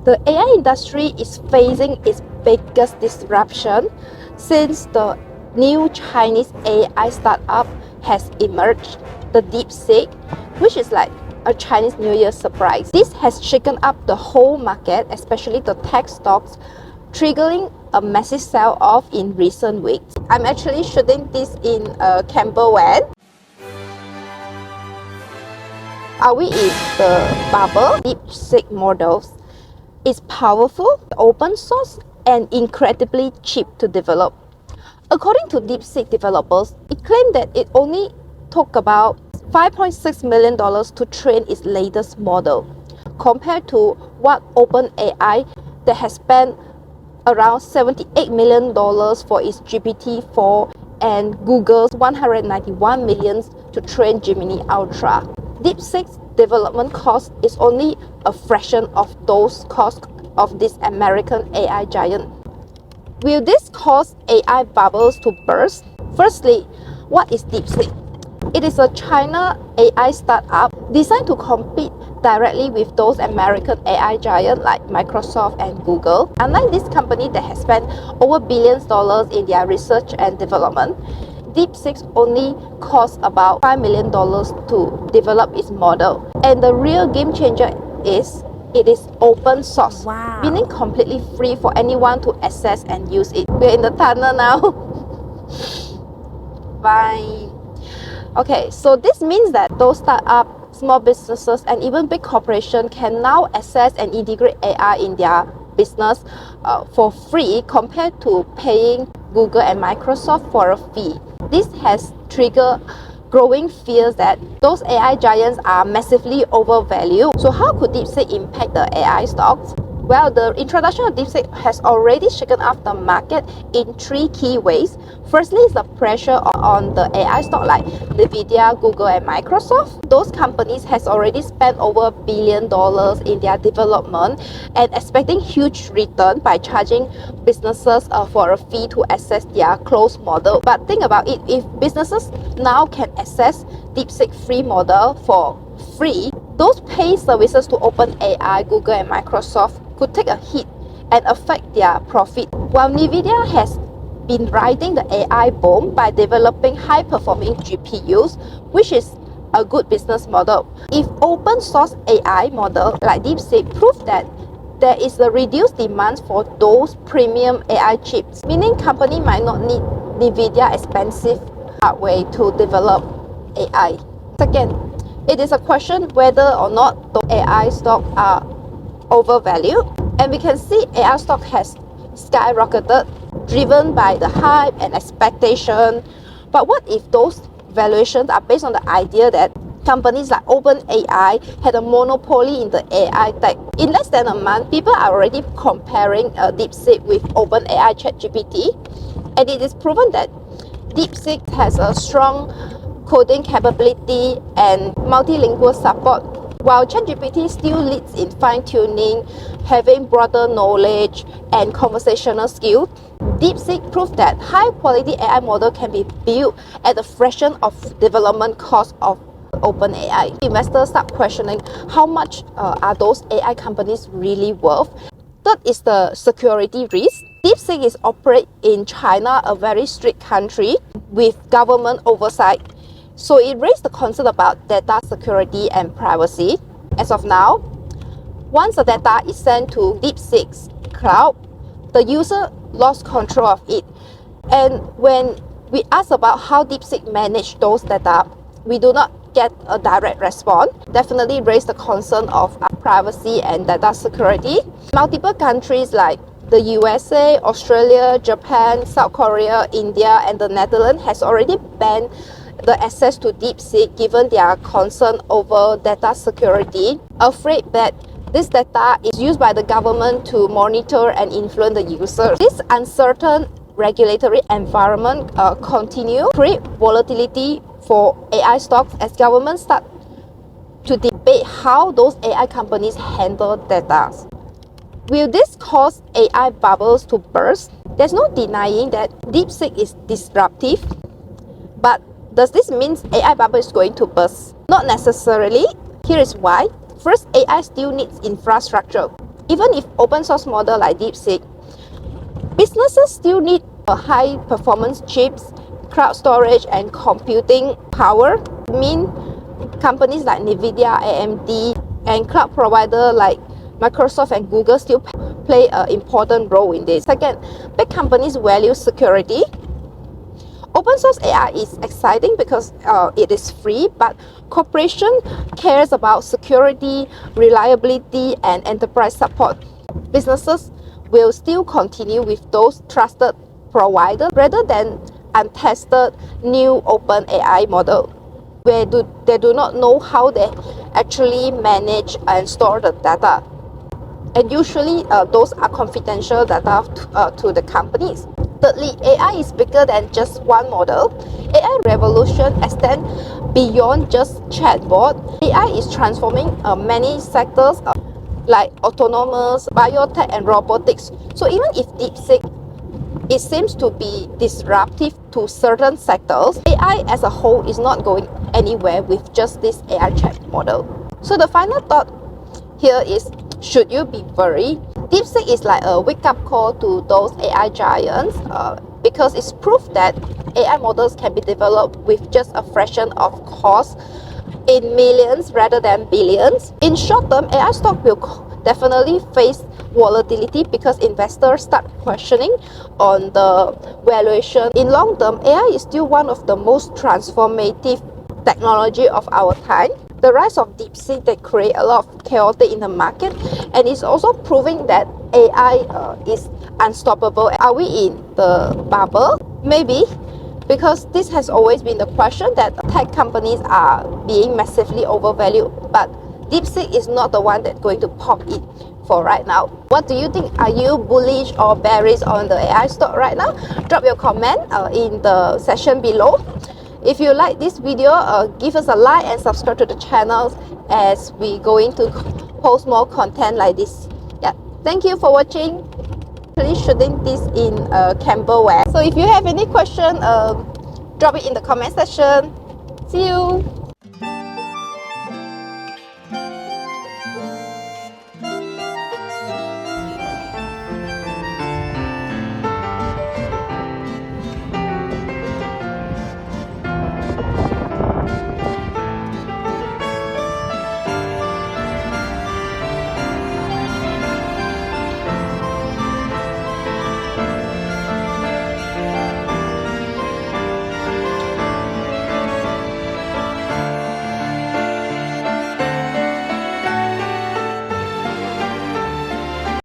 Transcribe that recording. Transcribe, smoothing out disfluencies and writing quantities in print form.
The AI industry is facing its biggest disruption since the new Chinese AI startup has emerged, the DeepSeek, which is like a Chinese New Year surprise. This has shaken up the whole market, especially the tech stocks, triggering a massive sell-off in recent weeks. I'm actually shooting this in a camper van. Are we in the bubble? DeepSeek models is powerful, open source, and incredibly cheap to develop. According to DeepSeek developers, it claimed that it only took about $5.6 million to train its latest model, compared to what OpenAI that has spent around $78 million for its GPT-4 and Google's $191 million to train Gemini Ultra. DeepSeek's development cost is only a fraction of those costs of this American AI giant. Will this cause AI bubbles to burst? Firstly, what is DeepSeek? It is a China AI startup designed to compete directly with those American AI giants like Microsoft and Google. Unlike this company that has spent over billions of dollars in their research and development, DeepSeek only cost about $5 million to develop its model. And the real game changer is it is open source, Wow. meaning completely free for anyone to access and use it. We're in the tunnel now. Bye. Okay, so this means that those startups, small businesses, and even big corporations can now access and integrate AI in their business for free compared to paying Google and Microsoft for a fee. This has triggered growing fears that those AI giants are massively overvalued. So how could DeepSeek impact the AI stocks? Well, the introduction of DeepSeek has already shaken up the market in three key ways. Firstly, is the pressure on the AI stock like Nvidia, Google, and Microsoft. Those companies has already spent over $1 billion in their development and expecting huge return by charging businesses for a fee to access their closed model. But think about it, if businesses now can access DeepSeek free model for free, those paid services to OpenAI, Google, and Microsoft could take a hit and affect their profit. While Nvidia has been riding the AI boom by developing high-performing GPUs, which is a good business model. If open source AI model like DeepSeek prove that there is a reduced demand for those premium AI chips, meaning company might not need Nvidia expensive hardware to develop AI. Second, it is a question whether or not the AI stocks are overvalued, and we can see AI stock has skyrocketed driven by the hype and expectation. But what if those valuations are based on the idea that companies like OpenAI had a monopoly in the AI tech? In less than a month, people are already comparing DeepSeek with OpenAI ChatGPT, and it is proven that DeepSeek has a strong coding capability and multilingual support, while ChatGPT still leads in fine-tuning, having broader knowledge and conversational skills. DeepSeek proved that high-quality AI model can be built at a fraction of development cost of OpenAI. Investors start questioning how much are those AI companies really worth. Third is the security risk. DeepSeek is operate in China, a very strict country with government oversight. So it raised the concern about data security and privacy. As of now, once the data is sent to DeepSeek's cloud, the user lost control of it. And when we ask about how DeepSeek manage those data, we do not get a direct response. Definitely raise the concern of privacy and data security. Multiple countries like the USA, Australia, Japan, South Korea, India, and the Netherlands has already banned the access to DeepSeek given their concern over data security, afraid that this data is used by the government to monitor and influence the user. This uncertain regulatory environment continue to create volatility for AI stocks as governments start to debate how those AI companies handle data. Will this cause AI bubbles to burst? There's no denying that DeepSeek is disruptive, but does this mean AI bubble is going to burst? Not necessarily. Here is why. First, AI still needs infrastructure. Even if open source model like DeepSeek, businesses still need a high performance chips, cloud storage, and computing power. Mean companies like Nvidia, AMD, and cloud provider like Microsoft and Google still play an important role in this. Second, big companies value security. Open source AI is exciting because it is free, but corporation cares about security, reliability, and enterprise support. Businesses will still continue with those trusted providers rather than untested new open AI model where they do not know how they actually manage and store the data. And usually those are confidential data to the companies. Thirdly, AI is bigger than just one model. AI revolution extends beyond just chatbot. AI is transforming many sectors like autonomous, biotech, and robotics. So even if DeepSeek it seems to be disruptive to certain sectors, AI as a whole is not going anywhere with just this AI chat model. So the final thought here is, should you be worried? DeepSeek is like a wake-up call to those AI giants because it's proof that AI models can be developed with just a fraction of cost in millions rather than billions. In short term, AI stock will definitely face volatility because investors start questioning on the valuation. In long term, AI is still one of the most transformative technology of our time. The rise of DeepSeek that create a lot of chaotic in the market, and it's also proving that AI is unstoppable. Are we in the bubble? Maybe, because this has always been the question that tech companies are being massively overvalued, but DeepSeek is not the one that's going to pop it for right now. What do you think? Are you bullish or bearish on the AI stock right now? Drop your comment in the section below. If you like this video, give us a like and subscribe to the channel as we going to post more content like this. Yeah, thank you for watching. Please shooting this in Campbellware. So if you have any question, drop it in the comment section. See you.